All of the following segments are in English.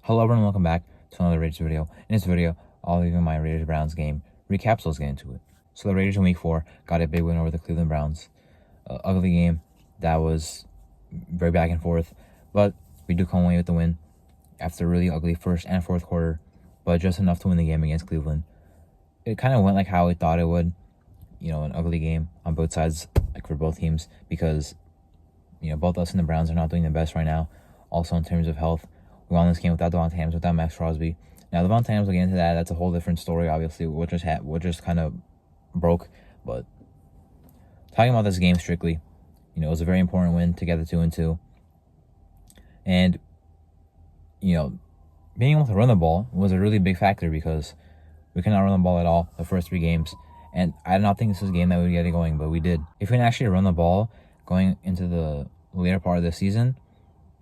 Hello everyone, welcome back to another Raiders video. In this video, I'll leave my Raiders-Browns game recap, so let's get into it. So the Raiders in Week 4 got a big win over the Cleveland Browns. Ugly game that was very back and forth, but we do come away with the win after a really ugly first and fourth quarter, but just enough to win the game against Cleveland. It kind of went like how we thought it would, an ugly game on both sides, like for both teams, because, both us and the Browns are not doing the best right now. Also in terms of health, we won this game without Devontae, without Max Crosby. Now, Devontae, we'll get into that. That's a whole different story, obviously. We're just kind of broke. But talking about this game strictly, it was a very important win to get the 2-2. And, being able to run the ball was a really big factor because we could not run the ball at all the first 3 games. And I did not think this was a game that we would get it going, but we did. If we can actually run the ball going into the later part of the season,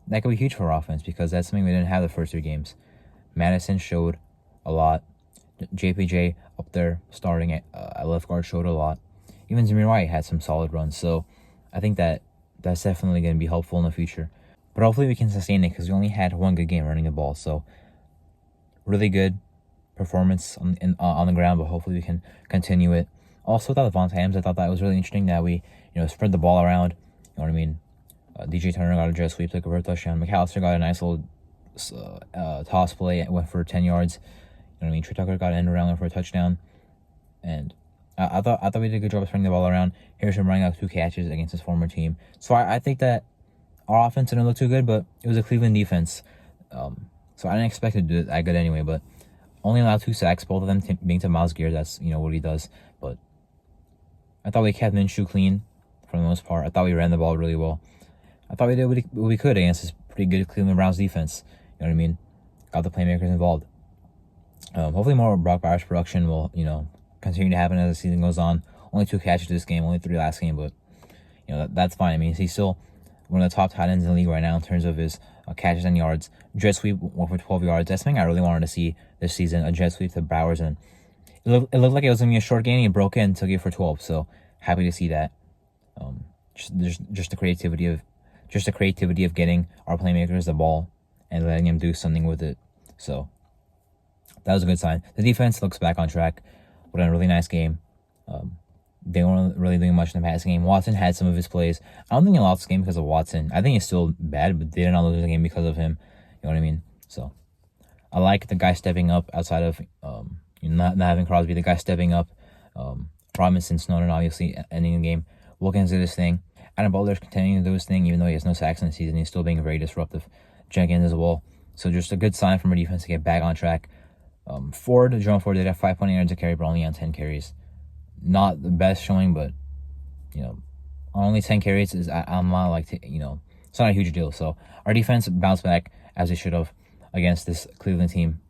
that could be huge for our offense because that's something we didn't have the first 3 games. Madison showed a lot. JPJ up there starting at left guard showed a lot. Even Zamir White had some solid runs. So I think that's definitely going to be helpful in the future. But hopefully we can sustain it because we only had 1 good game running the ball. So really good performance on the ground, but hopefully we can continue it. Also, without Devontae, I thought that was really interesting that we spread the ball around. You know what I mean? DJ Turner got a jet sweep, took over a touchdown. McAllister got a nice little toss play, went for 10 yards. You know what I mean? Trey Tucker got an end around, went for a touchdown. And I thought we did a good job of spreading the ball around. Harrison running out 2 catches against his former team. So I think that our offense didn't look too good, but it was a Cleveland defense. So I didn't expect it to do that good anyway, but only allowed 2 sacks, both of them being to Myles Garrett. That's, what he does. But I thought we kept Minshew clean for the most part. I thought we ran the ball really well. I thought we did what we could against this pretty good Cleveland Browns defense. You know what I mean? Got the playmakers involved. Hopefully more Brock Bowers production will, continue to happen as the season goes on. Only 2 catches this game, only 3 last game, but, that's fine. I mean, he's still one of the top tight ends in the league right now in terms of his catches and yards. Jet sweep went for 12 yards. That's something I really wanted to see this season, a jet sweep to Bowers. And it looked like it was going to be a short game. He broke in, took it for 12. So happy to see that. Just the creativity of getting our playmakers the ball and letting them do something with it. So that was a good sign. The defense looks back on track. What a really nice game. They weren't really doing much in the passing game. Watson had some of his plays. I don't think he lost the game because of Watson. I think he's still bad, but they did not lose the game because of him. You know what I mean? So I like the guy stepping up outside of not having Crosby. The guy stepping up. Robinson, Snowden obviously ending the game. Wilkins did his thing. Adam Butler's continuing to do his thing, even though he has no sacks in the season. He's still being very disruptive. Jenkins as well. So just a good sign from our defense to get back on track. Jerome Ford did have 5.8 yards a carry, but only on 10 carries. Not the best showing, but, only 10 carries is, I'm not like, it's not a huge deal. So our defense bounced back as they should have against this Cleveland team.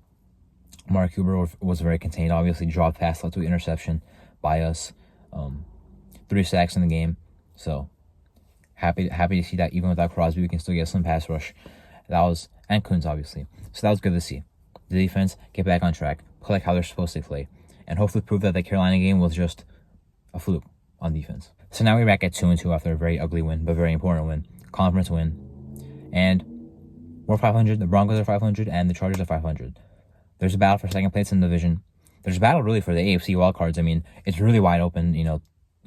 Mark Huber was very contained. Obviously, dropped pass, led to an interception by us. 3 sacks in the game. So happy to see that even without Crosby, we can still get some pass rush. And Kuntz, obviously. So that was good to see. The defense get back on track, play like how they're supposed to play, and hopefully prove that the Carolina game was just a fluke on defense. So now we're back at 2-2 after a very ugly win, but very important win. Conference win. And we're 500, the Broncos are 500, and the Chargers are 500. There's a battle for second place in the division. There's a battle really for the AFC wildcards. I mean, it's really wide open.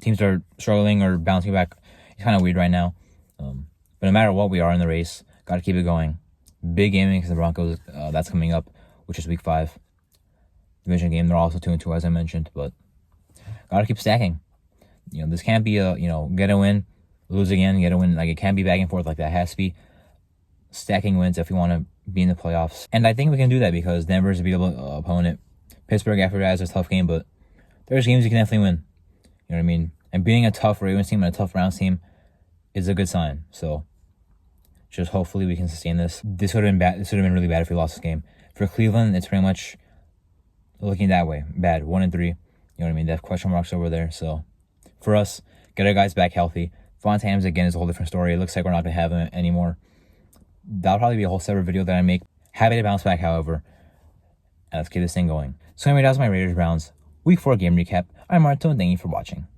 Teams are struggling or bouncing back. It's kind of weird right now. But no matter what, we are in the race. Got to keep it going. Big game against the Broncos. That's coming up, which is week 5. Division game. They're also 2-2, as I mentioned. But got to keep stacking. This can't be a, get a win, lose again, get a win. Like, it can't be back and forth like that. It has to be stacking wins if we want to be in the playoffs. And I think we can do that because Denver's a beatable opponent. Pittsburgh, after that, is a tough game, but there's games you can definitely win. You know what I mean? And beating a tough Ravens team and a tough Browns team is a good sign. So just hopefully we can sustain this. This would have been bad. This would have been really bad if we lost this game. For Cleveland, it's pretty much looking that way. Bad. 1-3. You know what I mean? They have question marks over there. So for us, get our guys back healthy. Devontae, again, is a whole different story. It looks like we're not going to have him anymore. That'll probably be a whole separate video that I make. Happy to bounce back, however. And let's keep this thing going. So anyway, that was my Raiders-Browns Week 4 game recap. I'm Marto, and thank you for watching.